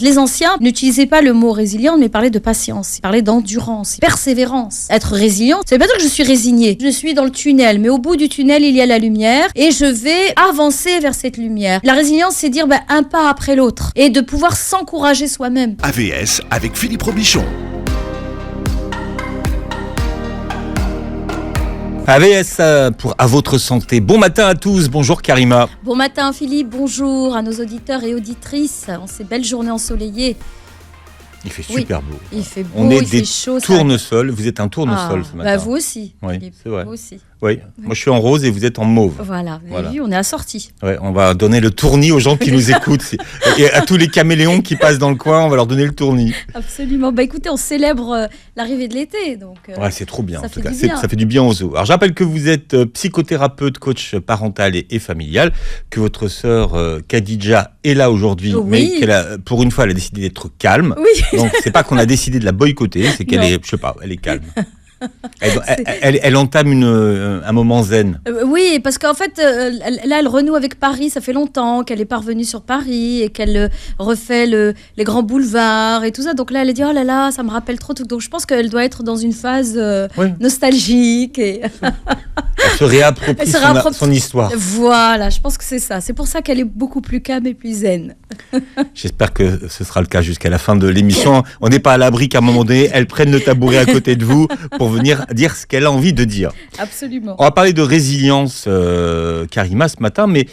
Les anciens n'utilisaient pas le mot résilient, mais parlaient de patience, ils parlaient d'endurance, persévérance. Être résilient, ça veut pas dire que je suis résigné. Je suis dans le tunnel, mais au bout du tunnel, il y a la lumière et je vais avancer vers cette lumière. La résilience, c'est dire un pas après l'autre et de pouvoir s'encourager soi-même. AVS avec Philippe Robichon. AVS pour À votre santé. Bon matin à tous, bonjour Karima. Bon matin Philippe, bonjour à nos auditeurs et auditrices en ces belles journées ensoleillées. Il fait super beau. Il fait beau, On est il des fait chaud. tournesols, vous êtes un tournesol ce matin. Vous aussi. Oui, Philippe, c'est vrai. Vous aussi. Oui. Moi je suis en rose et vous êtes en mauve. Voilà, vous avez vu, on est assortis. Ouais, on va donner le tournis aux gens qui nous écoutent. Et à tous les caméléons qui passent dans le coin, on va leur donner le tournis. Absolument. Écoutez, on célèbre l'arrivée de l'été. Donc, ouais, c'est trop bien. Ça en tout fait cas, du bien. Ça fait du bien aux os. Alors, je rappelle que vous êtes psychothérapeute, coach parental et familial, que votre sœur Khadija est là aujourd'hui, mais pour une fois, elle a décidé d'être calme. Oui. Donc, c'est pas qu'on a décidé de la boycotter, c'est qu'elle est, je sais pas, elle est calme. Elle entame un moment zen. Oui, parce qu'en fait, là, elle renoue avec Paris. Ça fait longtemps qu'elle est parvenue sur Paris et qu'elle refait les grands boulevards et tout ça. Donc là, elle a dit, oh là là, ça me rappelle trop. Donc je pense qu'elle doit être dans une phase nostalgique. Et elle se réapproprie son histoire. Voilà, je pense que c'est ça. C'est pour ça qu'elle est beaucoup plus calme et plus zen. J'espère que ce sera le cas jusqu'à la fin de l'émission. On n'est pas à l'abri qu'à un moment donné, elle prenne le tabouret à côté de vous pour venir dire ce qu'elle a envie de dire. Absolument. On va parler de résilience, Karima, ce matin, mais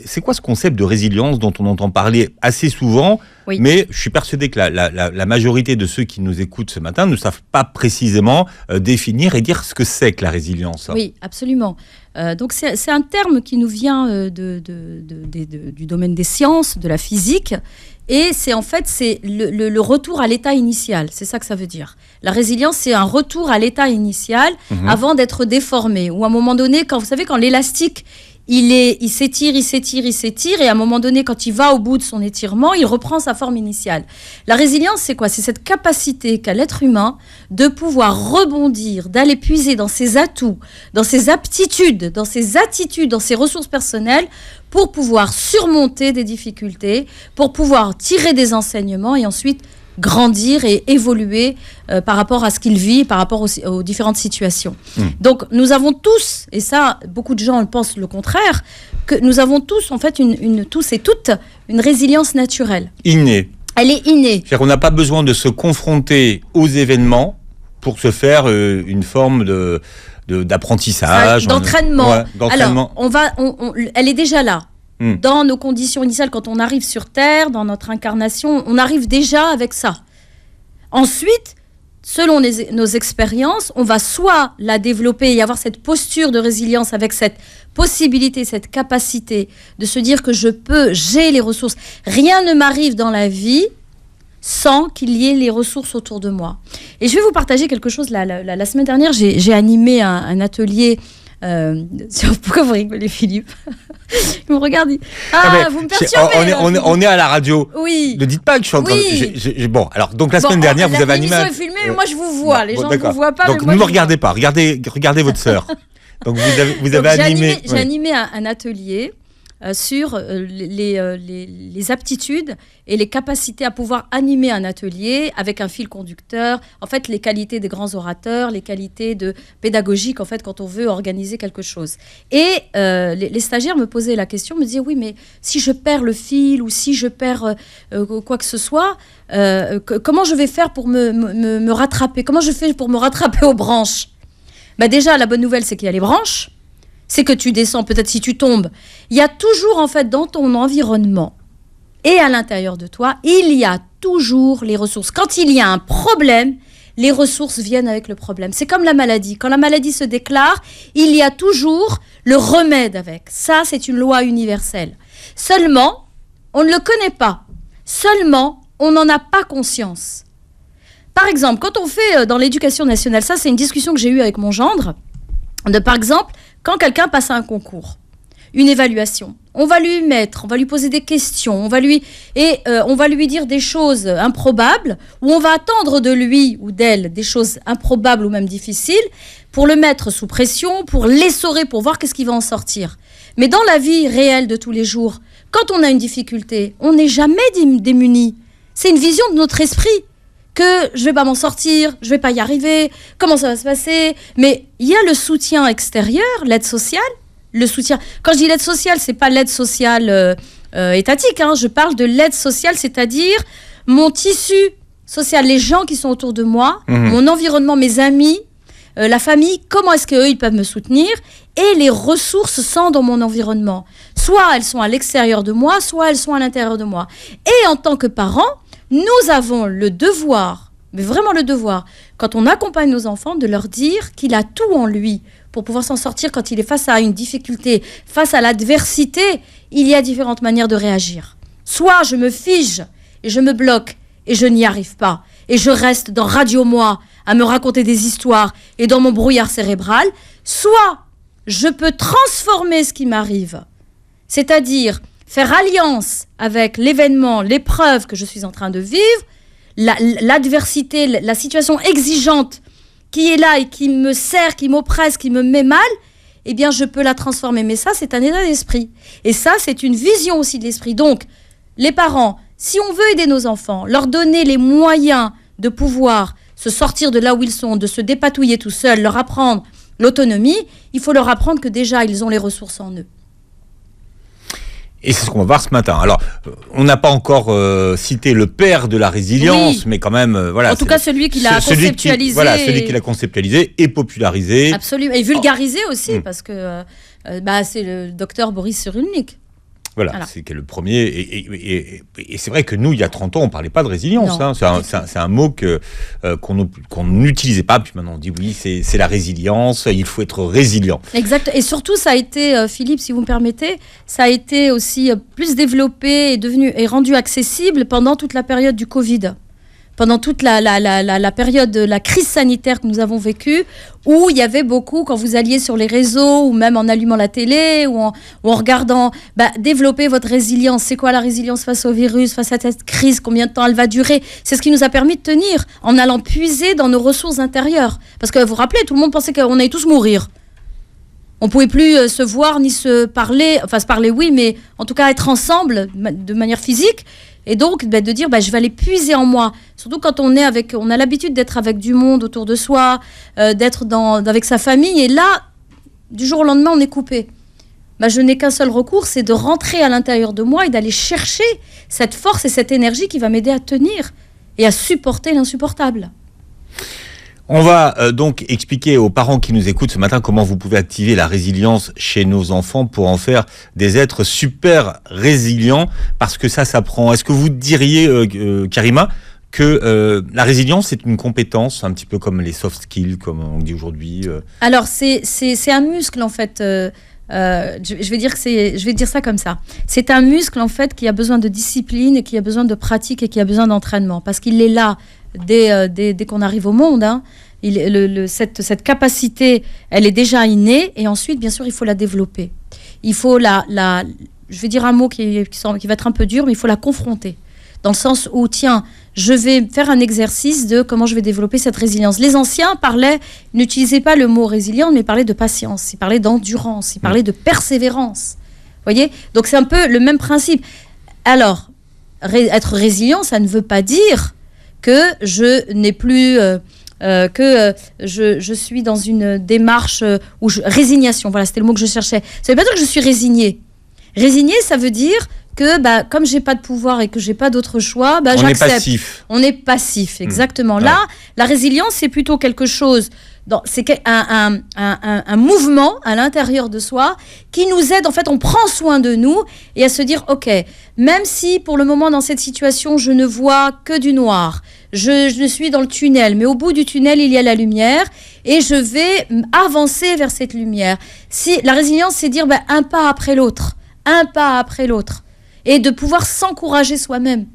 c'est quoi ce concept de résilience dont on entend parler assez souvent, mais je suis persuadé que la majorité de ceux qui nous écoutent ce matin ne savent pas précisément définir et dire ce que c'est que la résilience. Oui, absolument. Donc c'est un terme qui nous vient du domaine des sciences, de la physique. Et c'est le retour à l'état initial, c'est ça que ça veut dire. La résilience, c'est un retour à l'état initial avant d'être déformé. Ou à un moment donné, quand l'élastique, il s'étire, et à un moment donné, quand il va au bout de son étirement, il reprend sa forme initiale. La résilience, c'est quoi ? C'est cette capacité qu'a l'être humain de pouvoir rebondir, d'aller puiser dans ses atouts, dans ses aptitudes, dans ses attitudes, dans ses ressources personnelles, pour pouvoir surmonter des difficultés, pour pouvoir tirer des enseignements et ensuite grandir et évoluer par rapport à ce qu'il vit, par rapport aux différentes situations. Donc nous avons tous, et ça beaucoup de gens pensent le contraire, que nous avons tous en fait tous et toutes une résilience naturelle. Innée. Elle est innée. C'est-à-dire qu'on n'a pas besoin de se confronter aux événements pour se faire une forme d'apprentissage. D'entraînement. D'entraînement. Alors, elle est déjà là. Dans nos conditions initiales, quand on arrive sur Terre, dans notre incarnation, on arrive déjà avec ça. Ensuite, selon nos expériences, on va soit la développer et avoir cette posture de résilience avec cette possibilité, cette capacité de se dire que j'ai les ressources. Rien ne m'arrive dans la vie sans qu'il y ait les ressources autour de moi. Et je vais vous partager quelque chose. La semaine dernière, j'ai animé un atelier. Pourquoi vous rigolez, Philippe? Vous me regardez. Vous me perturbez. On est à la radio. Oui. Ne dites pas que je suis en train de... Bon, alors, donc la semaine dernière, vous avez animé... L'émission est filmée, mais moi je vous vois. Les gens ne vous voient pas. Donc ne me regardez pas. Regardez votre sœur. Donc vous avez animé... J'ai animé un atelier sur les aptitudes et les capacités à pouvoir animer un atelier avec un fil conducteur. En fait, les qualités des grands orateurs, les qualités pédagogiques, en fait, quand on veut organiser quelque chose. Et les stagiaires me posaient la question, me disaient, oui, mais si je perds le fil ou si je perds quoi que ce soit, comment je vais faire pour me rattraper ? Comment je fais pour me rattraper aux branches ? Déjà, la bonne nouvelle, c'est qu'il y a les branches. C'est que tu descends, peut-être si tu tombes. Il y a toujours, en fait, dans ton environnement et à l'intérieur de toi, il y a toujours les ressources. Quand il y a un problème, les ressources viennent avec le problème. C'est comme la maladie. Quand la maladie se déclare, il y a toujours le remède avec. Ça, c'est une loi universelle. Seulement, on ne le connaît pas. Seulement, on n'en a pas conscience. Par exemple, quand on fait dans l'éducation nationale, ça, c'est une discussion que j'ai eue avec mon gendre, par exemple, quand quelqu'un passe à un concours, une évaluation, on va lui poser des questions, on va lui dire des choses improbables, ou on va attendre de lui ou d'elle des choses improbables ou même difficiles, pour le mettre sous pression, pour l'essorer, pour voir qu'est-ce qui va en sortir. Mais dans la vie réelle de tous les jours, quand on a une difficulté, on n'est jamais démuni. C'est une vision de notre esprit. Que je vais pas m'en sortir, je vais pas y arriver, comment ça va se passer. Mais il y a le soutien extérieur, l'aide sociale, le soutien. Quand je dis l'aide sociale, c'est pas l'aide sociale étatique, hein. Je parle de l'aide sociale, c'est-à-dire mon tissu social, les gens qui sont autour de moi, mon environnement, mes amis, la famille, comment est-ce qu'eux, ils peuvent me soutenir, et les ressources sont dans mon environnement. Soit elles sont à l'extérieur de moi, soit elles sont à l'intérieur de moi. Et en tant que parents, nous avons le devoir, mais vraiment le devoir, quand on accompagne nos enfants, de leur dire qu'il a tout en lui pour pouvoir s'en sortir quand il est face à une difficulté, face à l'adversité. Il y a différentes manières de réagir. Soit je me fige et je me bloque et je n'y arrive pas. Et je reste dans Radio-Moi à me raconter des histoires et dans mon brouillard cérébral. Soit je peux transformer ce qui m'arrive, c'est-à-dire faire alliance avec l'événement, l'épreuve que je suis en train de vivre, l'adversité, la situation exigeante qui est là et qui me sert, qui m'oppresse, qui me met mal, eh bien, je peux la transformer. Mais ça, c'est un état d'esprit. Et ça, c'est une vision aussi de l'esprit. Donc, les parents, si on veut aider nos enfants, leur donner les moyens de pouvoir se sortir de là où ils sont, de se dépatouiller tout seuls, leur apprendre l'autonomie, il faut leur apprendre que déjà, ils ont les ressources en eux. Et c'est ce qu'on va voir ce matin. Alors, on n'a pas encore cité le père de la résilience, mais quand même, voilà. En tout cas, celui qui l'a conceptualisé. Celui qui l'a conceptualisé et popularisé. Absolument. Et vulgarisé aussi, parce que c'est le docteur Boris Cyrulnik. Voilà. C'est le premier. Et c'est vrai que nous, il y a 30 ans, on ne parlait pas de résilience. Hein. C'est un mot qu'on n'utilisait pas. Puis maintenant, on dit oui, c'est la résilience, il faut être résilient. Exact. Et surtout, ça a été, Philippe, si vous me permettez, ça a été aussi plus développé et rendu accessible pendant toute la période du Covid. Pendant toute la période de la crise sanitaire que nous avons vécue, où il y avait beaucoup, quand vous alliez sur les réseaux, ou même en allumant la télé, ou en regardant, développer votre résilience. C'est quoi la résilience face au virus, face à cette crise? Combien de temps elle va durer? C'est ce qui nous a permis de tenir, en allant puiser dans nos ressources intérieures. Parce que vous vous rappelez, tout le monde pensait qu'on allait tous mourir. On ne pouvait plus se voir ni se parler, enfin se parler oui, mais en tout cas être ensemble de manière physique. Et donc, de dire, je vais aller puiser en moi. Surtout quand on a l'habitude d'être avec du monde autour de soi, d'être avec sa famille. Et là, du jour au lendemain, on est coupé. Je n'ai qu'un seul recours, c'est de rentrer à l'intérieur de moi et d'aller chercher cette force et cette énergie qui va m'aider à tenir et à supporter l'insupportable. On va donc expliquer aux parents qui nous écoutent ce matin comment vous pouvez activer la résilience chez nos enfants pour en faire des êtres super résilients, parce que ça s'apprend. Est-ce que vous diriez, Karima, que la résilience, c'est une compétence, un petit peu comme les soft skills, comme on dit aujourd'hui Alors, c'est un muscle, en fait. Je vais dire ça comme ça. C'est un muscle, en fait, qui a besoin de discipline, et qui a besoin de pratique et qui a besoin d'entraînement. Parce qu'il est là dès qu'on arrive au monde. Hein. Cette capacité, elle est déjà innée. Et ensuite, bien sûr, il faut la développer. Il faut je vais dire un mot qui va être un peu dur, mais il faut la confronter. Dans le sens où, tiens, je vais faire un exercice de comment je vais développer cette résilience. Les anciens n'utilisaient pas le mot résilient, mais parlaient de patience, ils parlaient d'endurance, ils parlaient de persévérance. Vous voyez ? Donc c'est un peu le même principe. Alors, être résilient, ça ne veut pas dire que je n'ai plus... je suis dans une démarche résignation, voilà, c'était le mot que je cherchais. Ça ne veut pas dire que je suis résignée. Résigné, ça veut dire que comme j'ai pas de pouvoir et que j'ai pas d'autre choix, j'accepte. On est passif, exactement. Là, la résilience, c'est plutôt quelque chose, c'est un mouvement à l'intérieur de soi qui nous aide, en fait, on prend soin de nous et à se dire, ok, même si pour le moment dans cette situation, je ne vois que du noir, je suis dans le tunnel, mais au bout du tunnel, il y a la lumière et je vais avancer vers cette lumière. Si la résilience, c'est dire un pas après l'autre. Et de pouvoir s'encourager soi-même.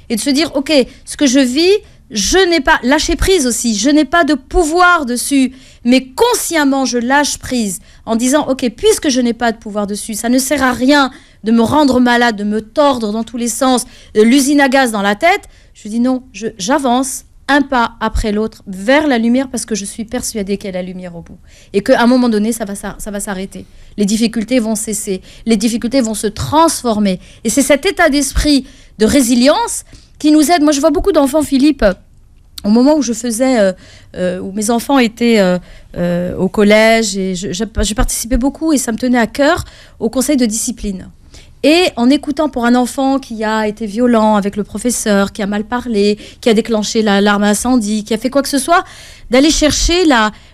Et de se dire, ok, ce que je vis, je n'ai pas... Lâcher prise aussi, je n'ai pas de pouvoir dessus. Mais consciemment, je lâche prise. En disant, ok, puisque je n'ai pas de pouvoir dessus, ça ne sert à rien de me rendre malade, de me tordre dans tous les sens, l'usine à gaz dans la tête. Je dis non, j'avance un pas après l'autre vers la lumière parce que je suis persuadée qu'il y a la lumière au bout. Et qu'à un moment donné, ça va s'arrêter. Les difficultés vont cesser. Les difficultés vont se transformer. Et c'est cet état d'esprit de résilience qui nous aide. Moi, je vois beaucoup d'enfants, Philippe, au moment où je faisais, où mes enfants étaient au collège, et je participais beaucoup, et ça me tenait à cœur, au conseil de discipline. Et en écoutant pour un enfant qui a été violent avec le professeur, qui a mal parlé, qui a déclenché l'alarme incendie, qui a fait quoi que ce soit, d'aller chercher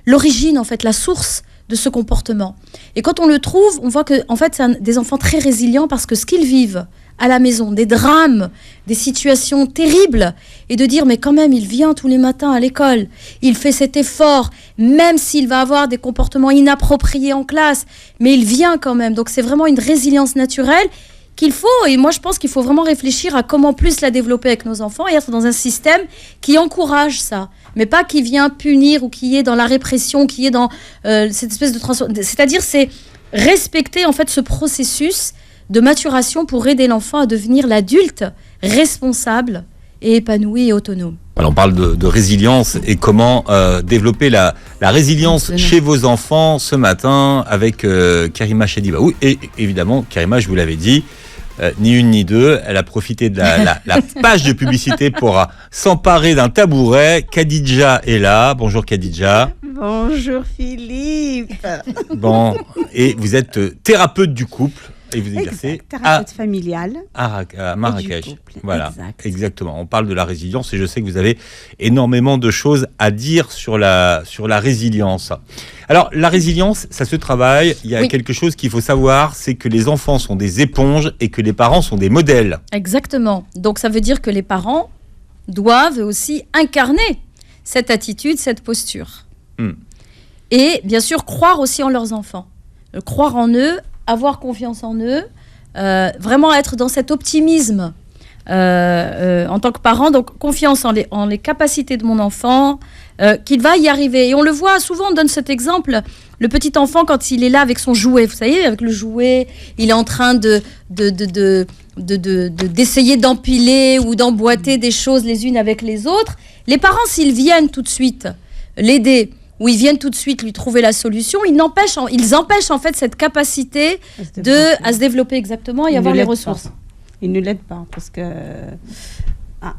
l'origine, en fait, la source de ce comportement. Et quand on le trouve, on voit que en fait, c'est des enfants très résilients parce que ce qu'ils vivent à la maison, des drames, des situations terribles, et de dire, mais quand même, il vient tous les matins à l'école, il fait cet effort, même s'il va avoir des comportements inappropriés en classe, mais il vient quand même. Donc c'est vraiment une résilience naturelle qu'il faut, et moi je pense qu'il faut vraiment réfléchir à comment plus la développer avec nos enfants et être dans un système qui encourage ça, mais pas qui vient punir ou qui est dans la répression, qui est dans cette espèce de transformation. C'est-à-dire, c'est respecter en fait ce processus de maturation pour aider l'enfant à devenir l'adulte responsable et épanoui et autonome. Alors on parle de résilience et comment développer la résilience chez vos enfants ce matin avec Karima Chediba. Oui, et évidemment, Karima, je vous l'avais dit, ni une ni deux, elle a profité de la page de publicité pour s'emparer d'un tabouret. Khadija est là. Bonjour Khadija. Bonjour Philippe. Bon, et vous êtes thérapeute du couple. Et vous exercez thérapeute familiale à Marrakech. Voilà, exactement. On parle de la résilience et je sais que vous avez énormément de choses à dire sur la résilience. Alors, la résilience, ça se travaille. Il y a quelque chose qu'il faut savoir, c'est que les enfants sont des éponges et que les parents sont des modèles. Exactement. Donc, ça veut dire que les parents doivent aussi incarner cette attitude, cette posture. Et bien sûr, croire aussi en leurs enfants. Croire en eux, avoir confiance en eux, vraiment être dans cet optimisme en tant que parent, donc confiance en les capacités de mon enfant, qu'il va y arriver. Et on le voit souvent, on donne cet exemple, le petit enfant quand il est là avec son jouet, vous savez, avec le jouet, il est en train d'essayer d'empiler ou d'emboîter des choses les unes avec les autres. Les parents, s'ils viennent tout de suite l'aider, où ils viennent tout de suite lui trouver la solution, ils empêchent en fait cette capacité à se développer exactement et avoir les ressources. Ils ne l'aident pas parce que...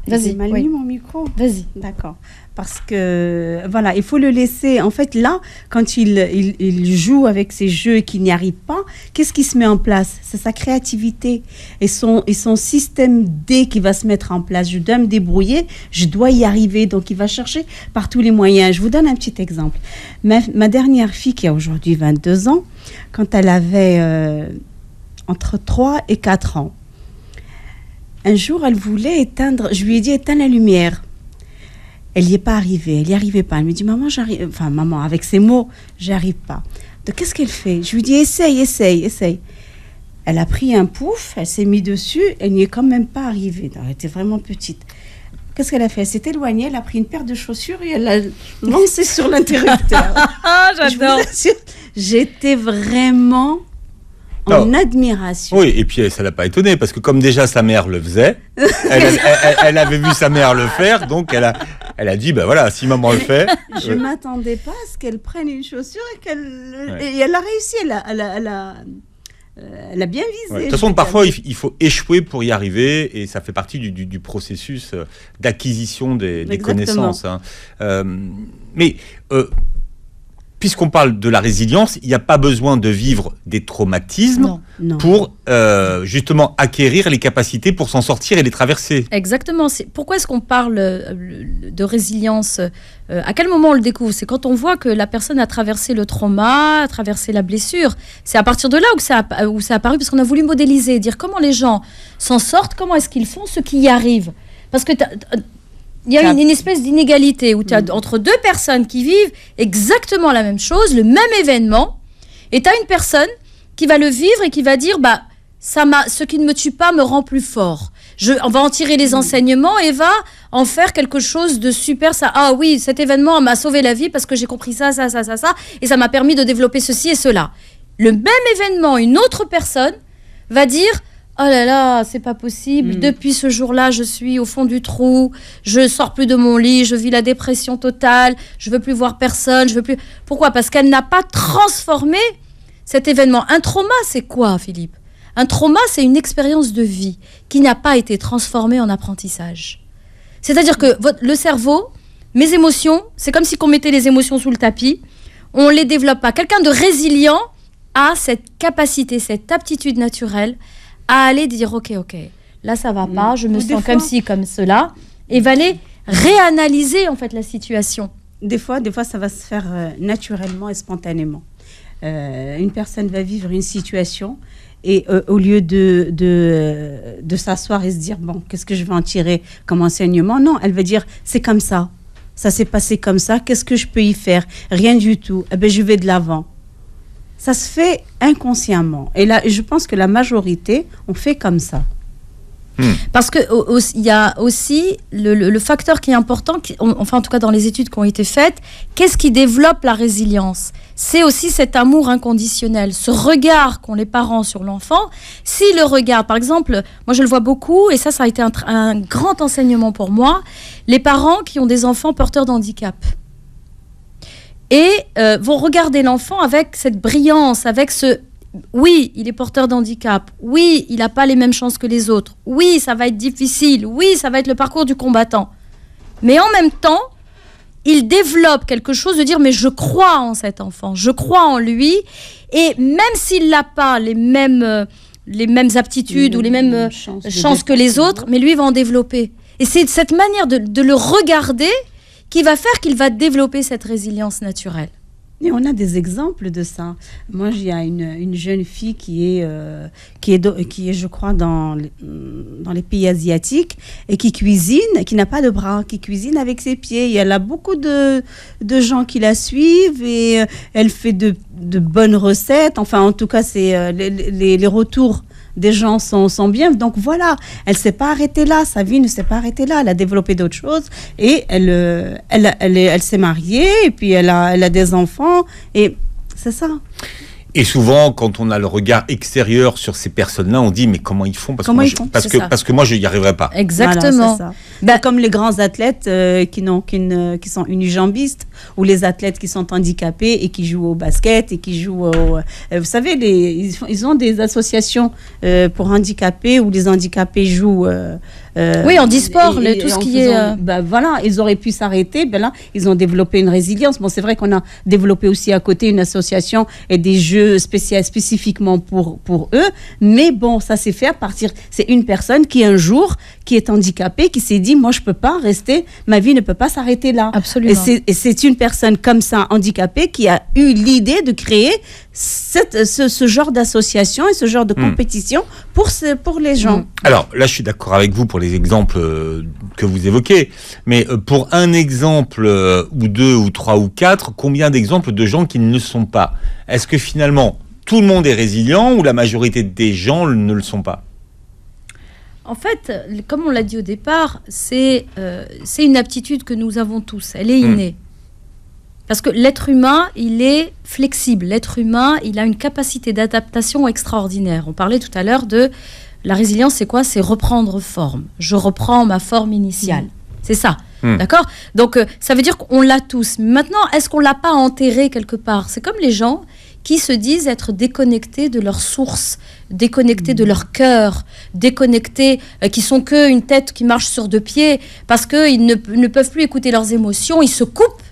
Vas-y, j'ai mal mis mon micro. Vas-y. D'accord. Parce que, voilà, il faut le laisser. En fait, là, quand il joue avec ses jeux et qu'il n'y arrive pas, qu'est-ce qui se met en place? C'est sa créativité et son système D qui va se mettre en place. Je dois me débrouiller, je dois y arriver. Donc, il va chercher par tous les moyens. Je vous donne un petit exemple. Ma dernière fille, qui a aujourd'hui 22 ans, quand elle avait entre 3 et 4 ans, un jour, elle voulait éteindre, je lui ai dit, éteins la lumière. Elle n'y est pas arrivée, elle n'y arrivait pas. Elle me dit, maman, avec ces mots, j'arrive pas. Donc, qu'est-ce qu'elle fait? Je lui dis, essaye. Elle a pris un pouf, elle s'est mise dessus, elle n'y est quand même pas arrivée. Elle était vraiment petite. Qu'est-ce qu'elle a fait? Elle s'est éloignée, elle a pris une paire de chaussures et elle l'a lancée sur l'interrupteur. J'adore. J'étais vraiment... en admiration. Oui, et puis ça l'a pas étonné parce que comme déjà sa mère le faisait, elle avait vu sa mère le faire, donc elle a dit ben voilà, si maman le fait. Je m'attendais pas à ce qu'elle prenne une chaussure et et elle a réussi, elle a bien visé. De toute façon, parfois il faut échouer pour y arriver et ça fait partie du processus d'acquisition des connaissances. Mais puisqu'on parle de la résilience, il n'y a pas besoin de vivre des traumatismes pour justement acquérir les capacités pour s'en sortir et les traverser. Exactement. Pourquoi est-ce qu'on parle de résilience? À quel moment on le découvre? C'est quand on voit que la personne a traversé le trauma, a traversé la blessure. C'est à partir de là où ça a apparu, parce qu'on a voulu modéliser, dire comment les gens s'en sortent, comment est-ce qu'ils font, ce qui y arrive. Parce que il y a une espèce d'inégalité où tu as entre deux personnes qui vivent exactement la même chose, le même événement, et tu as une personne qui va le vivre et qui va dire ce qui ne me tue pas me rend plus fort. On va en tirer les enseignements et va en faire quelque chose de super. Ah oui, cet événement m'a sauvé la vie parce que j'ai compris ça, et ça m'a permis de développer ceci et cela. Le même événement, une autre personne va dire: oh là là, c'est pas possible. Depuis ce jour-là, je suis au fond du trou. Je sors plus de mon lit. Je vis la dépression totale. Je veux plus voir personne. Pourquoi? Parce qu'elle n'a pas transformé cet événement. Un trauma, c'est quoi, Philippe? Un trauma, c'est une expérience de vie qui n'a pas été transformée en apprentissage. C'est-à-dire que le cerveau, mes émotions, c'est comme si on mettait les émotions sous le tapis, on ne les développe pas. Quelqu'un de résilient a cette capacité, cette aptitude naturelle à aller dire ok, là ça va pas, je me sens comme ci, comme cela, et va aller réanalyser en fait la situation. Des fois ça va se faire naturellement et spontanément. Une personne va vivre une situation et au lieu de s'asseoir et se dire bon, qu'est-ce que je vais en tirer comme enseignement, non, elle va dire c'est comme ça s'est passé comme ça, qu'est-ce que je peux y faire? Rien du tout, je vais de l'avant. Ça se fait inconsciemment. Et là, je pense que la majorité, on fait comme ça. Parce qu'il y a aussi le facteur qui est important, enfin en tout cas dans les études qui ont été faites, qu'est-ce qui développe la résilience? C'est aussi cet amour inconditionnel, ce regard qu'ont les parents sur l'enfant. S'ils le regardent, par exemple, moi je le vois beaucoup, et ça a été un grand enseignement pour moi, les parents qui ont des enfants porteurs d'handicap. Et vont regarder l'enfant avec cette brillance, avec ce... Oui, il est porteur d'handicap. Oui, il n'a pas les mêmes chances que les autres. Oui, ça va être difficile. Oui, ça va être le parcours du combattant. Mais en même temps, il développe quelque chose de dire mais je crois en cet enfant, je crois en lui. Et même s'il n'a pas les mêmes aptitudes ou les mêmes chances que les autres, mais lui va en développer. Et c'est cette manière de le regarder qui va faire qu'il va développer cette résilience naturelle. Et on a des exemples de ça. Moi, il y a une jeune fille qui est, je crois, dans les pays asiatiques et qui cuisine, qui n'a pas de bras, qui cuisine avec ses pieds. Et elle a beaucoup de gens qui la suivent et elle fait de bonnes recettes. Enfin, en tout cas, c'est les retours des gens sont bien. Donc voilà, elle ne s'est pas arrêtée là. Sa vie ne s'est pas arrêtée là. Elle a développé d'autres choses et elle s'est mariée et puis elle a des enfants et c'est ça. Et souvent, quand on a le regard extérieur sur ces personnes-là, on dit mais comment ils font? Parce que moi, je n'y arriverai pas. Exactement. Voilà, c'est ça. Comme les grands athlètes qui sont unijambistes ou les athlètes qui sont handicapés et qui jouent au basket et qui jouent vous savez, ils ont des associations pour handicapés où les handicapés jouent. Oui, en e-sport, tout ce qui est... voilà, ils auraient pu s'arrêter. Là, ils ont développé une résilience. Bon, c'est vrai qu'on a développé aussi à côté une association et des jeux spécifiquement pour eux. Mais bon, ça s'est fait à partir... C'est une personne qui, un jour, qui est handicapée, qui s'est dit, moi, je ne peux pas rester, ma vie ne peut pas s'arrêter là. Absolument. Et c'est une personne comme ça, handicapée, qui a eu l'idée de créer ce genre d'association et ce genre de compétition pour les gens. Alors là, je suis d'accord avec vous pour les exemples que vous évoquez, mais pour un exemple ou deux ou trois ou quatre, combien d'exemples de gens qui ne le sont pas? Est-ce que finalement, tout le monde est résilient ou la majorité des gens ne le sont pas? En fait, comme on l'a dit au départ, c'est une aptitude que nous avons tous, elle est innée. Parce que l'être humain, il est flexible. L'être humain, il a une capacité d'adaptation extraordinaire. On parlait tout à l'heure de la résilience, c'est quoi? C'est reprendre forme. Je reprends ma forme initiale. C'est ça, d'accord? Donc, ça veut dire qu'on l'a tous. Maintenant, est-ce qu'on ne l'a pas enterré quelque part? C'est comme les gens qui se disent être déconnectés de leur source, déconnectés de leur cœur, déconnectés, qui sont qu'une tête qui marche sur deux pieds, parce qu'ils ne peuvent plus écouter leurs émotions, ils se coupent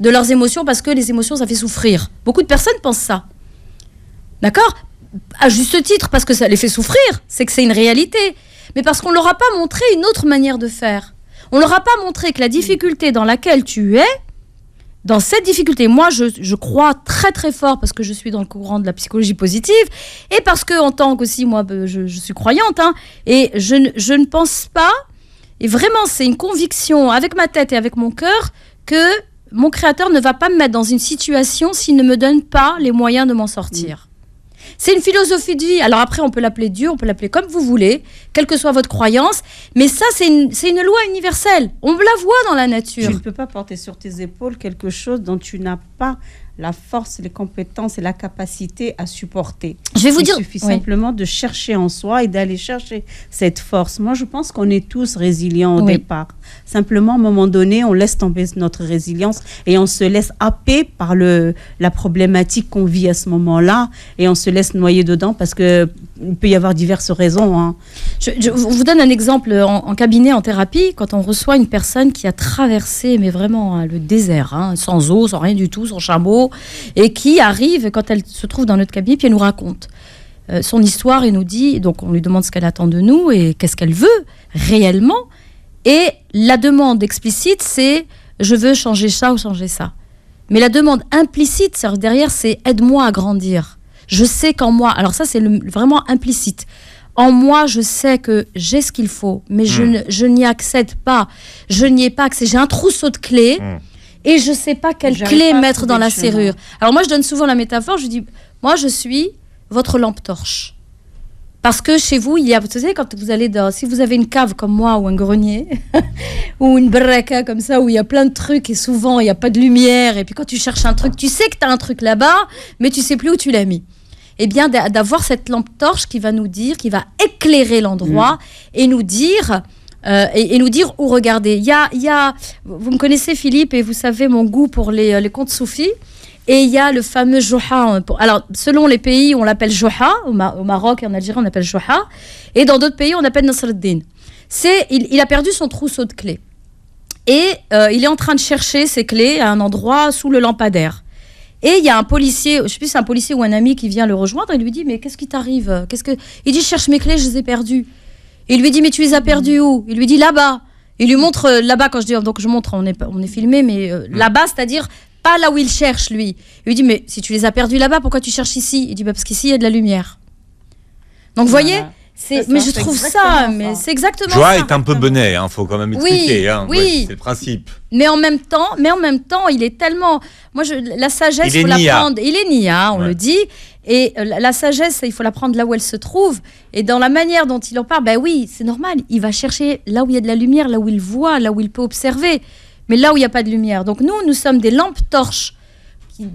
de leurs émotions parce que les émotions, ça fait souffrir. Beaucoup de personnes pensent ça. D'accord? À juste titre, parce que ça les fait souffrir, c'est que c'est une réalité. Mais parce qu'on ne leur a pas montré une autre manière de faire. On ne leur a pas montré que la difficulté dans laquelle tu es, dans cette difficulté, moi je crois très très fort parce que je suis dans le courant de la psychologie positive et parce que en tant qu'aussi, moi je suis croyante, et je ne pense pas, et vraiment c'est une conviction avec ma tête et avec mon cœur, que mon créateur ne va pas me mettre dans une situation s'il ne me donne pas les moyens de m'en sortir. C'est une philosophie de vie. Alors après, on peut l'appeler Dieu, on peut l'appeler comme vous voulez, quelle que soit votre croyance. Mais ça, c'est une loi universelle. On la voit dans la nature. Tu ne peux pas porter sur tes épaules quelque chose dont tu n'as pas la force, les compétences et la capacité à supporter. Je vais vous dire... Il suffit simplement de chercher en soi et d'aller chercher cette force. Moi, je pense qu'on est tous résilients au départ. Simplement, à un moment donné, on laisse tomber notre résilience et on se laisse happer par la problématique qu'on vit à ce moment-là et on se laisse noyer dedans parce que il peut y avoir diverses raisons. Hein. Je vous donne un exemple en cabinet, en thérapie, quand on reçoit une personne qui a traversé, mais vraiment le désert, sans eau, sans rien du tout, sans chameau, et qui arrive, quand elle se trouve dans notre cabinet, puis elle nous raconte son histoire et nous dit, donc on lui demande ce qu'elle attend de nous et qu'est-ce qu'elle veut réellement. Et la demande explicite, c'est « je veux changer ça ou changer ça ». Mais la demande implicite, derrière, c'est « aide-moi à grandir ». Je sais qu'en moi, alors ça c'est vraiment implicite, en moi je sais que j'ai ce qu'il faut, mais je n'y accède pas, je n'y ai pas accès, j'ai un trousseau de clés et je ne sais pas quelle clé mettre dans la serrure. Alors moi je donne souvent la métaphore, je dis, moi je suis votre lampe torche. Parce que chez vous, vous savez, quand vous allez si vous avez une cave comme moi ou un grenier, ou une baraka comme ça, où il y a plein de trucs et souvent il n'y a pas de lumière, et puis quand tu cherches un truc, tu sais que tu as un truc là-bas, mais tu ne sais plus où tu l'as mis. Eh bien, d'avoir cette lampe torche qui va nous dire, qui va éclairer l'endroit et nous dire où regarder. Vous me connaissez Philippe et vous savez mon goût pour les contes soufis. Et il y a le fameux Joha. Alors, selon les pays, on l'appelle Joha. Au Maroc et en Algérie, on l'appelle Joha. Et dans d'autres pays, on l'appelle Nasr ad-Din. Il a perdu son trousseau de clés. Et il est en train de chercher ses clés à un endroit sous le lampadaire. Et il y a un policier, je ne sais plus si c'est un policier ou un ami qui vient le rejoindre et lui dit « Mais qu'est-ce qui t'arrive ? Il dit « Je cherche mes clés, je les ai perdues. » Il lui dit « Mais tu les as perdues où ?» Il lui dit « Là-bas. » Il lui montre là-bas, quand je dis, donc je montre, on est filmé, mais là-bas, c'est-à-dire pas là où il cherche, lui. Il lui dit « Mais si tu les as perdues là-bas, pourquoi tu cherches ici ?» Il dit Parce qu'ici, il y a de la lumière. Donc vous voyez, mais je trouve ça, mais c'est exactement Joie ça. est un peu bonnet, faut quand même expliquer. Oui. C'est le principe. Mais en même temps, il est tellement. La sagesse, il faut la prendre. Il est nia, on le dit. Et la sagesse, il faut la prendre là où elle se trouve. Et dans la manière dont il en parle, oui, c'est normal. Il va chercher là où il y a de la lumière, là où il voit, là où il peut observer. Mais là où il n'y a pas de lumière. Donc nous sommes des lampes torches.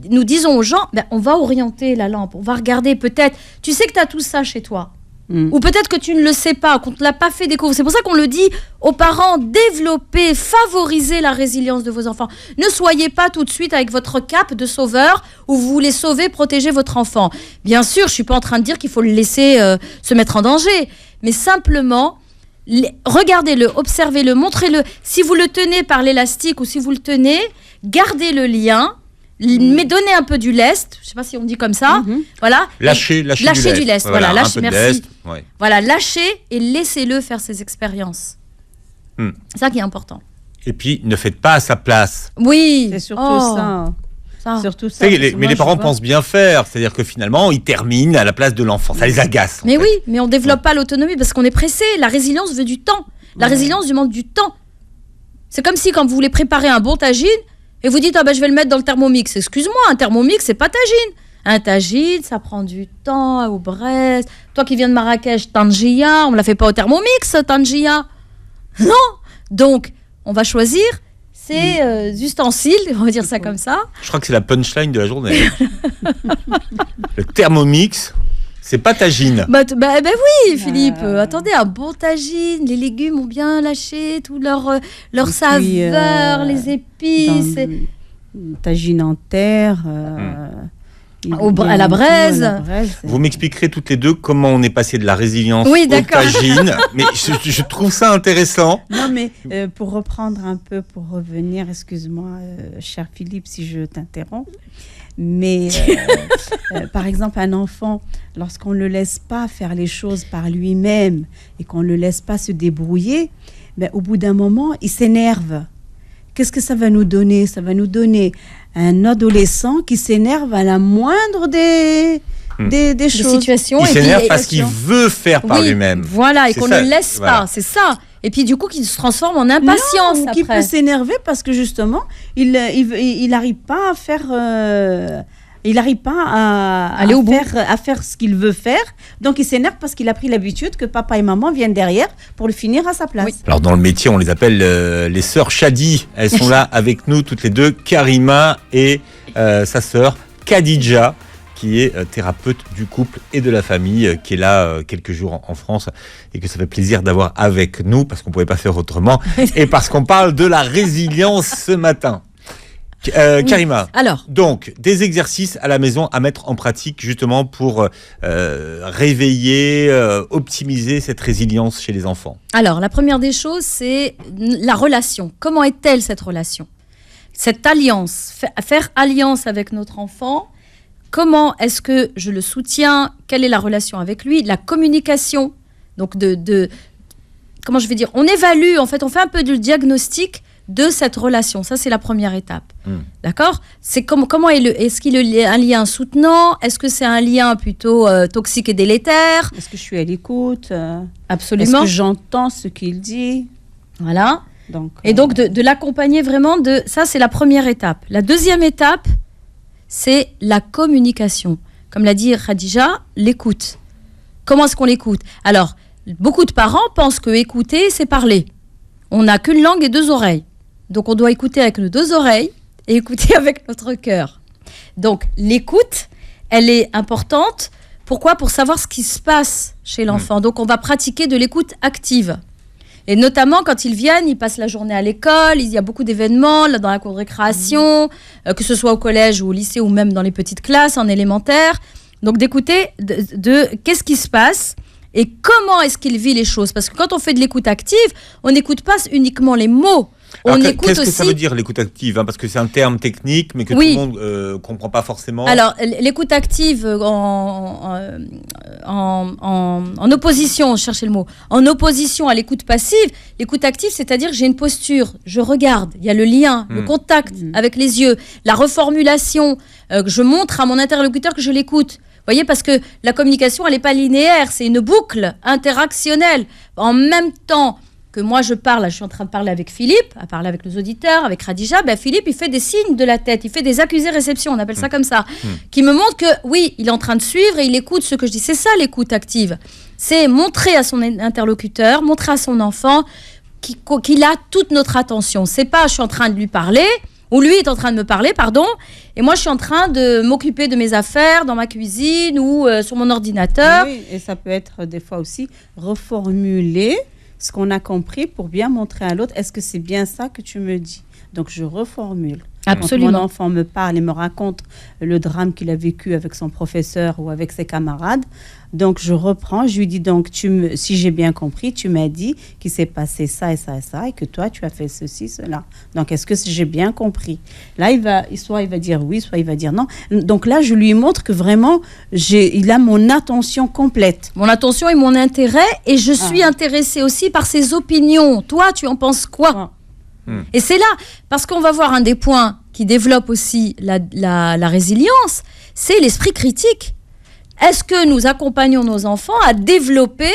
Nous disons aux gens, on va orienter la lampe. On va regarder peut-être. Tu sais que tu as tout ça chez toi. Ou peut-être que tu ne le sais pas, qu'on ne te l'a pas fait découvrir. C'est pour ça qu'on le dit aux parents, développez, favorisez la résilience de vos enfants. Ne soyez pas tout de suite avec votre cape de sauveur où vous voulez sauver, protéger votre enfant. Bien sûr, je ne suis pas en train de dire qu'il faut le laisser se mettre en danger, mais simplement, regardez-le, observez-le, montrez-le. Si vous le tenez par l'élastique ou si vous le tenez, gardez le lien. Mais donnez un peu du lest, je ne sais pas si on dit comme ça, voilà. Lâchez du lest. Voilà, lâchez, merci. Ouais. Voilà, lâchez et laissez-le faire ses expériences. C'est ça qui est important. Et puis, ne faites pas à sa place. Oui. C'est surtout ça. Surtout ça. Mais les parents pensent bien faire, c'est-à-dire que finalement, ils terminent à la place de l'enfant. Ça les agace. Mais oui, mais on ne développe pas l'autonomie parce qu'on est pressé. La résilience veut du temps. La résilience demande du temps. C'est comme si quand vous voulez préparer un bon tagine, et vous dites, je vais le mettre dans le Thermomix. Excuse-moi, un Thermomix, c'est pas tagine. Un tagine, ça prend du temps au Brest. Toi qui viens de Marrakech, tangia, on ne la fait pas au Thermomix, tangia. Non. Donc, on va choisir ces ustensiles, on va dire ça comme ça. Je crois que c'est la punchline de la journée. Le Thermomix, c'est pas tagine. Oui, Philippe. Attendez, un bon tagine, les légumes ont bien lâché toute leur saveur, les épices. Tagine en terre. À la braise. Vous m'expliquerez toutes les deux comment on est passé de la résilience au tagine. Mais je trouve ça intéressant. Non, mais pour reprendre un peu, pour revenir, excuse-moi, cher Philippe, si je t'interromps. Mais par exemple, un enfant, lorsqu'on ne le laisse pas faire les choses par lui-même et qu'on ne le laisse pas se débrouiller, au bout d'un moment, il s'énerve. Qu'est-ce que ça va nous donner ? Ça va nous donner un adolescent qui s'énerve à la moindre des choses. Situations. Il s'énerve parce qu'il veut faire par lui-même. Voilà, et qu'on ne le laisse pas, c'est ça. Et puis du coup, qui se transforme en impatience après. Qui peut s'énerver parce que justement, il n'arrive pas à faire... il n'arrive pas à faire ce qu'il veut faire. Donc, il s'énerve parce qu'il a pris l'habitude que papa et maman viennent derrière pour le finir à sa place. Oui. Alors, dans le métier, on les appelle les sœurs Shadi. Elles sont là avec nous toutes les deux, Karima et sa sœur Khadija, qui est thérapeute du couple et de la famille, qui est là quelques jours en France et que ça fait plaisir d'avoir avec nous parce qu'on ne pouvait pas faire autrement et parce qu'on parle de la résilience ce matin. Karima, alors, donc des exercices à la maison à mettre en pratique justement pour réveiller, optimiser cette résilience chez les enfants. Alors, la première des choses, c'est la relation. Comment est-elle cette relation ? Cette alliance, faire alliance avec notre enfant, comment est-ce que je le soutiens ? Quelle est la relation avec lui ? La communication, donc comment je vais dire ? On évalue, en fait, on fait un peu de diagnostic de cette relation. Ça, c'est la première étape. D'accord ? C'est comment est-ce qu'il est un lien soutenant ? Est-ce que c'est un lien plutôt toxique et délétère ? Est-ce que je suis à l'écoute ? Absolument. Est-ce que j'entends ce qu'il dit ? Voilà. Donc, Et donc, de l'accompagner vraiment, ça, c'est la première étape. La deuxième étape, c'est la communication. Comme l'a dit Khadija, l'écoute. Comment est-ce qu'on l'écoute ? Alors, beaucoup de parents pensent que écouter, c'est parler. On n'a qu'une langue et 2 oreilles. Donc, on doit écouter avec nos 2 oreilles et écouter avec notre cœur. Donc, l'écoute, elle est importante. Pourquoi ? Pour savoir ce qui se passe chez l'enfant. Donc, on va pratiquer de l'écoute active. Et notamment, quand ils viennent, ils passent la journée à l'école, il y a beaucoup d'événements là, dans la cour de récréation, que ce soit au collège ou au lycée ou même dans les petites classes, en élémentaire. Donc, d'écouter de qu'est-ce qui se passe et comment est-ce qu'il vit les choses. Parce que quand on fait de l'écoute active, on n'écoute pas uniquement les mots. Alors, On écoute qu'est-ce que aussi... ça veut dire l'écoute active, hein, parce que c'est un terme technique, mais que Oui. tout le monde comprend pas forcément. Alors, l'écoute active en opposition, cherchez le mot, en opposition à l'écoute passive, l'écoute active, c'est-à-dire que j'ai une posture, je regarde, il y a le lien, le contact avec les yeux, la reformulation, que je montre à mon interlocuteur que je l'écoute. Vous voyez, parce que la communication, elle n'est pas linéaire, c'est une boucle interactionnelle. En même temps que moi je parle, je suis en train de parler avec Philippe, à parler avec nos auditeurs, avec Khadija, Philippe, il fait des signes de la tête, il fait des accusés-réceptions, on appelle ça comme ça, qui me montrent que, oui, il est en train de suivre et il écoute ce que je dis. C'est ça l'écoute active. C'est montrer à son interlocuteur, montrer à son enfant qu'il a toute notre attention. C'est pas, je suis en train de lui parler, ou lui est en train de me parler, pardon, et moi je suis en train de m'occuper de mes affaires dans ma cuisine ou sur mon ordinateur. Oui, et ça peut être des fois aussi reformuler ce qu'on a compris pour bien montrer à l'autre, est-ce que c'est bien ça que tu me dis ? Donc, je reformule. Absolument. Quand mon enfant me parle et me raconte le drame qu'il a vécu avec son professeur ou avec ses camarades, donc je reprends, je lui dis, donc, si j'ai bien compris, tu m'as dit qu'il s'est passé ça et ça et ça, et que toi, tu as fait ceci, cela. Donc, est-ce que j'ai bien compris ? Là, soit il va dire oui, soit il va dire non. Donc là, je lui montre que vraiment, il a mon attention complète. Mon attention et mon intérêt, et je suis intéressée aussi par ses opinions. Toi, tu en penses quoi ? Et c'est là, parce qu'on va voir un des points qui développe aussi la résilience, c'est l'esprit critique. Est-ce que nous accompagnons nos enfants à développer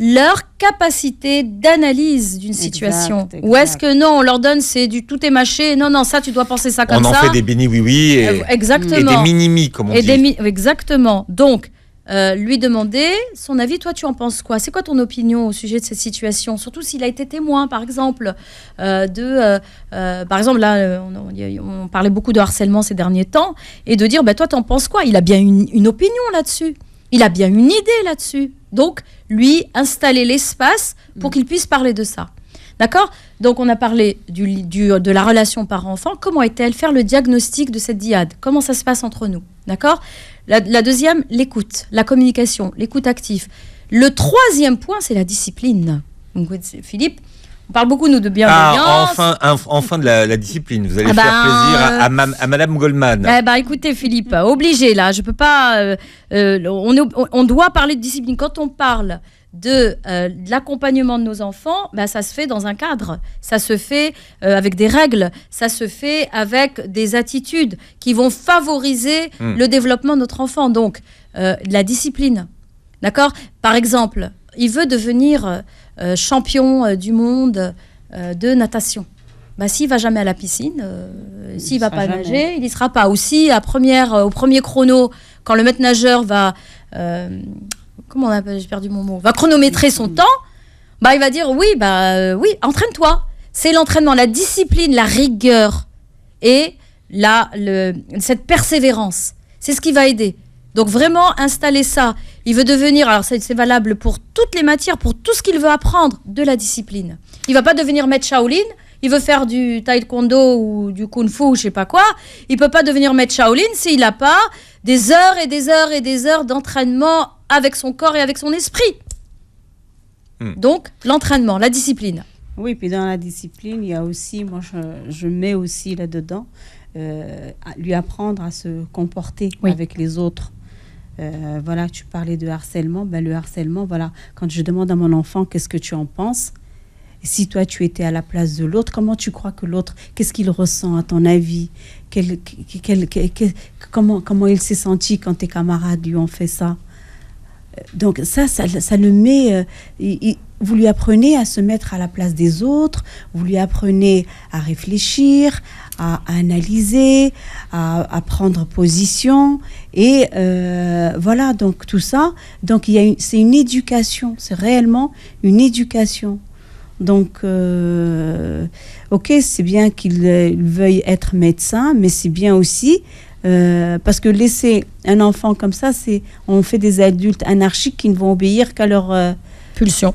leur capacité d'analyse d'une situation ? Ou est-ce que non, on leur donne tout est mâché, non, ça tu dois penser ça comme ça. On en fait des bénis oui-oui exactement. Et des mini-mi, comme on dit. Exactement. Donc, lui demander son avis. Toi, tu en penses quoi ? C'est quoi ton opinion au sujet de cette situation ? Surtout s'il a été témoin, par exemple, par exemple, là, on parlait beaucoup de harcèlement ces derniers temps, et de dire, toi, t'en penses quoi ? Il a bien une opinion là-dessus. Il a bien une idée là-dessus. Donc, lui, installer l'espace pour qu'il puisse parler de ça. D'accord ? Donc, on a parlé de la relation parent-enfant. Comment est-elle ? Faire le diagnostic de cette dyade. Comment ça se passe entre nous ? D'accord ? La deuxième, l'écoute, la communication, l'écoute active. Le troisième point, c'est la discipline. Donc, Philippe, on parle beaucoup, nous, de bienveillance. Enfin de la discipline. Vous allez faire plaisir à Madame Goldman. Écoutez, Philippe, obligé, là. Je peux pas... on doit parler de discipline. Quand on parle de l'accompagnement de nos enfants, ça se fait dans un cadre, ça se fait avec des règles, ça se fait avec des attitudes qui vont favoriser le développement de notre enfant. Donc, la discipline, d'accord ? Par exemple, il veut devenir champion du monde de natation. S'il ne va jamais à la piscine, s'il ne va pas nager, il n'y sera pas. Ou si au premier chrono, quand le maître nageur va... comment on appelle, j'ai perdu mon mot, va chronométrer son temps, il va dire oui, entraîne-toi. C'est l'entraînement, la discipline, la rigueur et cette persévérance. C'est ce qui va aider. Donc vraiment installer ça. Il veut devenir, alors c'est valable pour toutes les matières, pour tout ce qu'il veut apprendre, de la discipline. Il ne va pas devenir maître Shaolin, il veut faire du taekwondo ou du kung-fu ou je sais pas quoi, il peut pas devenir maître Shaolin s'il n'a pas des heures et des heures et des heures d'entraînement avec son corps et avec son esprit. Donc, l'entraînement, la discipline. Oui, puis dans la discipline, il y a aussi, moi je mets aussi là-dedans, lui apprendre à se comporter avec les autres. Voilà, tu parlais de harcèlement. Le harcèlement, voilà, quand je demande à mon enfant qu'est-ce que tu en penses, si toi tu étais à la place de l'autre, comment tu crois que l'autre, qu'est-ce qu'il ressent à ton avis, comment il s'est senti quand tes camarades lui ont fait ça. Donc ça le met, vous lui apprenez à se mettre à la place des autres, vous lui apprenez à réfléchir, à analyser, à prendre position, et voilà, donc tout ça, donc c'est une éducation, c'est réellement une éducation. Donc, ok, c'est bien qu'il veuille être médecin, mais c'est bien aussi, parce que laisser un enfant comme ça, on fait des adultes anarchiques qui ne vont obéir qu'à leur pulsion.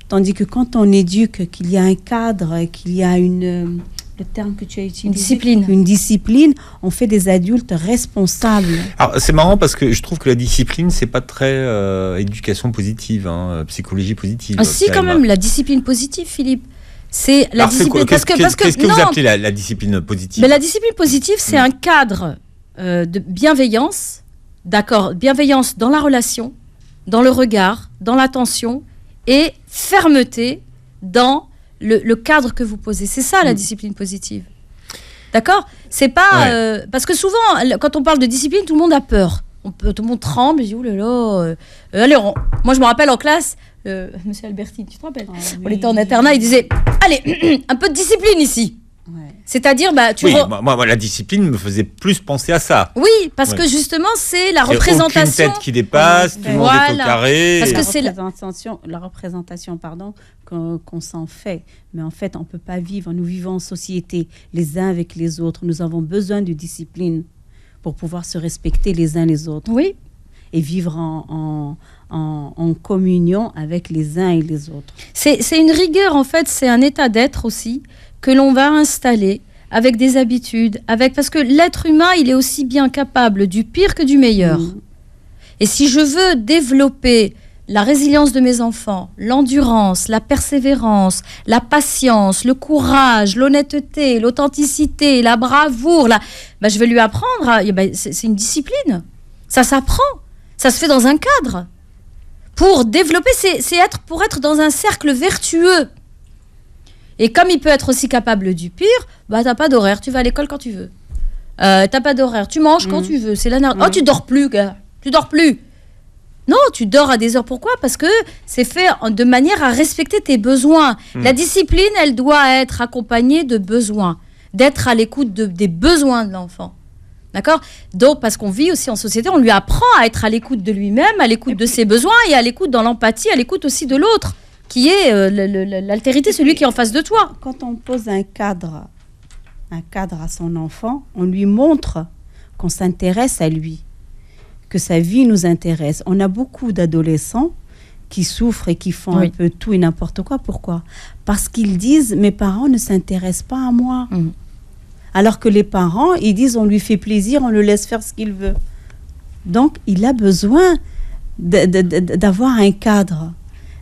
Tandis que quand on éduque, qu'il y a un cadre, qu'il y a le terme que tu as utilisé, une discipline, on fait des adultes responsables. Alors c'est marrant parce que je trouve que la discipline, c'est pas très éducation positive, psychologie positive. Ah si, quand même, la discipline positive, Philippe. C'est la discipline. Qu'est-ce que vous appelez la discipline positive? Mais la discipline positive, c'est un cadre de bienveillance, d'accord, bienveillance dans la relation, dans le regard, dans l'attention, et fermeté dans le cadre que vous posez. C'est ça la discipline positive. D'accord? C'est pas parce que souvent, quand on parle de discipline, tout le monde a peur. Tout le monde tremble. Je dis oulala. Allez, moi je me rappelle en classe. Monsieur Albertine, tu te rappelles? On était en internat, il disait allez, un peu de discipline ici. C'est-à-dire, moi, la discipline me faisait plus penser à ça. Oui, parce que justement, c'est la représentation. Aucune tête qui dépasse, tout le monde est au carré. Parce que c'est la représentation, qu'on s'en fait. Mais en fait, on ne peut pas vivre. Nous vivons en société, les uns avec les autres. Nous avons besoin de discipline pour pouvoir se respecter les uns les autres. Oui. Et vivre en communion avec les uns et les autres. C'est une rigueur, en fait, c'est un état d'être aussi que l'on va installer avec des habitudes, parce que l'être humain, il est aussi bien capable du pire que du meilleur. Et si je veux développer la résilience de mes enfants, l'endurance, la persévérance, la patience, le courage, l'honnêteté, l'authenticité, la bravoure, je vais lui apprendre, c'est une discipline. Ça s'apprend. Ça se fait dans un cadre. Pour développer, pour être dans un cercle vertueux. Et comme il peut être aussi capable du pire, t'as pas d'horaire, tu vas à l'école quand tu veux. T'as pas d'horaire, tu manges quand tu veux. C'est Oh, tu dors plus, gars. Tu dors plus. Non, tu dors à des heures. Pourquoi? Parce que c'est fait de manière à respecter tes besoins. La discipline, elle doit être accompagnée de besoins, d'être à l'écoute des besoins de l'enfant. D'accord? Donc, parce qu'on vit aussi en société, on lui apprend à être à l'écoute de lui-même, à l'écoute de ses besoins et à l'écoute dans l'empathie, à l'écoute aussi de l'autre, qui est l'altérité, celui qui est en face de toi. Quand on pose un cadre à son enfant, on lui montre qu'on s'intéresse à lui, que sa vie nous intéresse. On a beaucoup d'adolescents qui souffrent et qui font un peu tout et n'importe quoi. Pourquoi? Parce qu'ils disent « mes parents ne s'intéressent pas à moi ». Alors que les parents, ils disent on lui fait plaisir, on le laisse faire ce qu'il veut. Donc, il a besoin d'avoir un cadre.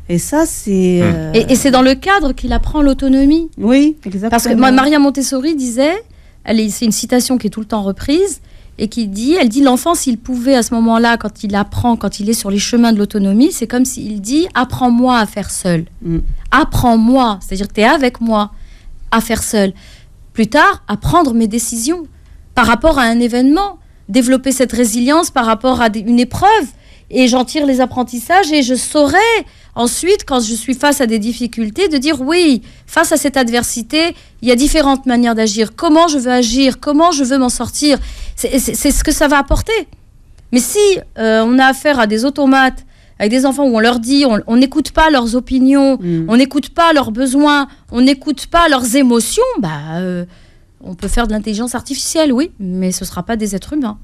Et ça, c'est... Et c'est dans le cadre qu'il apprend l'autonomie. Oui, exactement. Parce que Maria Montessori disait, c'est une citation qui est tout le temps reprise, et elle dit l'enfant, s'il pouvait à ce moment-là, quand il apprend, quand il est sur les chemins de l'autonomie, c'est comme s'il dit apprends-moi à faire seul. Apprends-moi, c'est-à-dire que tu es avec moi à faire seul. Plus tard, à prendre mes décisions par rapport à un événement, développer cette résilience par rapport à une épreuve, et j'en tire les apprentissages et je saurai ensuite, quand je suis face à des difficultés, de dire oui, face à cette adversité, il y a différentes manières d'agir. Comment je veux agir? Comment je veux m'en sortir? C'est ce que ça va apporter. Mais si on a affaire à des automates, avec des enfants où on leur dit, on n'écoute pas leurs opinions, on n'écoute pas leurs besoins, on n'écoute pas leurs émotions, on peut faire de l'intelligence artificielle, oui, mais ce ne sera pas des êtres humains.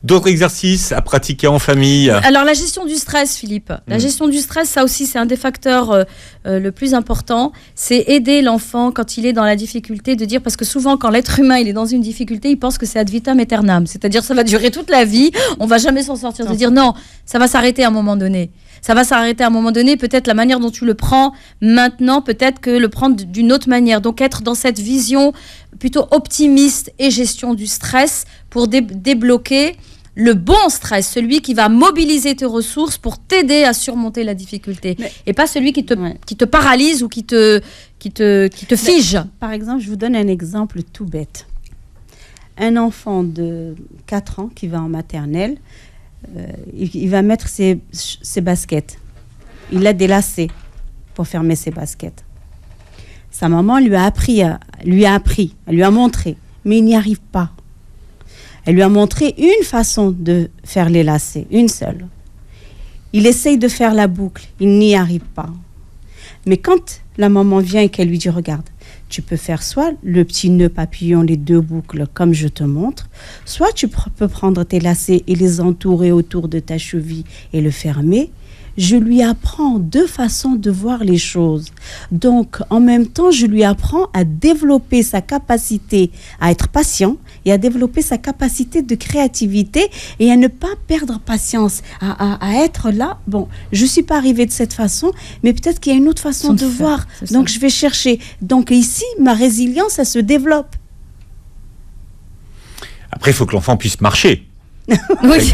D'autres exercices à pratiquer en famille? Alors, la gestion du stress, Philippe. La gestion du stress, ça aussi, c'est un des facteurs le plus important. C'est aider l'enfant quand il est dans la difficulté, de dire, parce que souvent, quand l'être humain il est dans une difficulté, il pense que c'est ad vitam aeternam. C'est-à-dire, ça va durer toute la vie, on va jamais s'en sortir. De dire, non, ça va s'arrêter à un moment donné. Ça va s'arrêter à un moment donné. Peut-être la manière dont tu le prends maintenant, peut-être que le prendre d'une autre manière. Donc, être dans cette vision plutôt optimiste et gestion du stress pour débloquer le bon stress, celui qui va mobiliser tes ressources pour t'aider à surmonter la difficulté. Et pas celui qui te paralyse ou qui te fige. Par exemple, je vous donne un exemple tout bête. Un enfant de 4 ans qui va en maternelle, il va mettre ses baskets. Il a des lacets pour fermer ses baskets. Sa maman lui a appris, elle lui a montré, mais il n'y arrive pas. Elle lui a montré une façon de faire les lacets, une seule. Il essaye de faire la boucle, il n'y arrive pas. Mais quand la maman vient et qu'elle lui dit, regarde, tu peux faire soit le petit nœud papillon, les 2 boucles, comme je te montre, soit tu peux prendre tes lacets et les entourer autour de ta cheville et le fermer. Je lui apprends 2 façons de voir les choses. Donc, en même temps, je lui apprends à développer sa capacité à être patient et à développer sa capacité de créativité et à ne pas perdre patience, à être là. Bon, je ne suis pas arrivée de cette façon, mais peut-être qu'il y a une autre façon de voir. Donc, je vais chercher. Donc, ici, ma résilience, elle se développe. Après, il faut que l'enfant puisse marcher. Oui,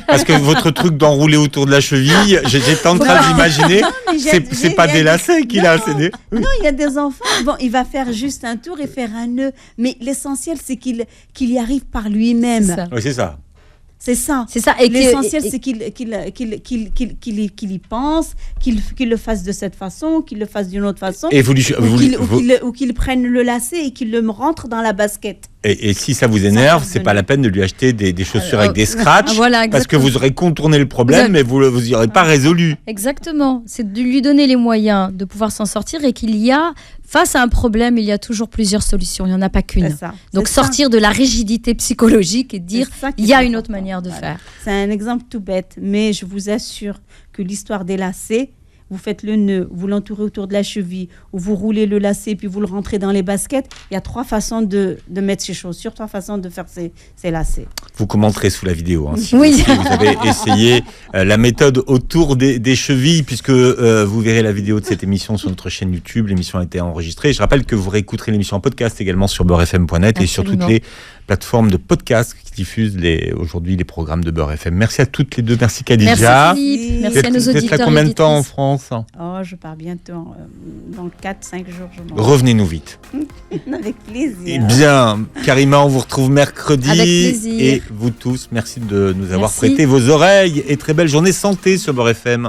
parce que votre truc d'enrouler autour de la cheville, j'étais en train d'imaginer, c'est pas des lacets qu'il a. Non, il y a des enfants, bon, il va faire juste un tour et faire un nœud, mais l'essentiel c'est qu'il y arrive par lui-même. Oui, c'est ça. C'est ça. Et l'essentiel, c'est qu'il y pense, qu'il le fasse de cette façon, qu'il le fasse d'une autre façon, ou qu'il prenne le lacet et qu'il le rentre dans la basket. Et si ça vous énerve, c'est pas la peine de lui acheter des chaussures avec des scratchs, parce que vous aurez contourné le problème, mais vous n'y aurez pas résolu. Exactement. C'est de lui donner les moyens de pouvoir s'en sortir et qu'il y a, face à un problème, il y a toujours plusieurs solutions. Il n'y en a pas qu'une. Donc sortir de la rigidité psychologique et dire, il y a une autre manière de faire. C'est un exemple tout bête, mais je vous assure que l'histoire des lacets, vous faites le nœud, vous l'entourez autour de la cheville, ou vous roulez le lacet, puis vous le rentrez dans les baskets. Il y a 3 façons de mettre ses chaussures, 3 façons de faire ses lacets. Vous commenterez sous la vidéo, hein, si oui. vous avez essayé la méthode autour des chevilles, puisque vous verrez la vidéo de cette émission sur notre chaîne YouTube. L'émission a été enregistrée. Je rappelle que vous réécouterez l'émission en podcast également sur beurrefm.net et sur toutes les plateformes de podcast qui diffusent aujourd'hui les programmes de Beurre FM. Merci à toutes les deux. Merci Khadija. Merci Philippe. Merci à nos auditeurs. Vous êtes à combien de temps en France? Oh, je pars bientôt. Dans 4-5 jours, je Revenez-nous vite. Avec plaisir. Eh bien, Karima, on vous retrouve mercredi. Avec plaisir. Et vous tous, merci de nous avoir prêté vos oreilles. Et très belle journée santé sur Beurre FM.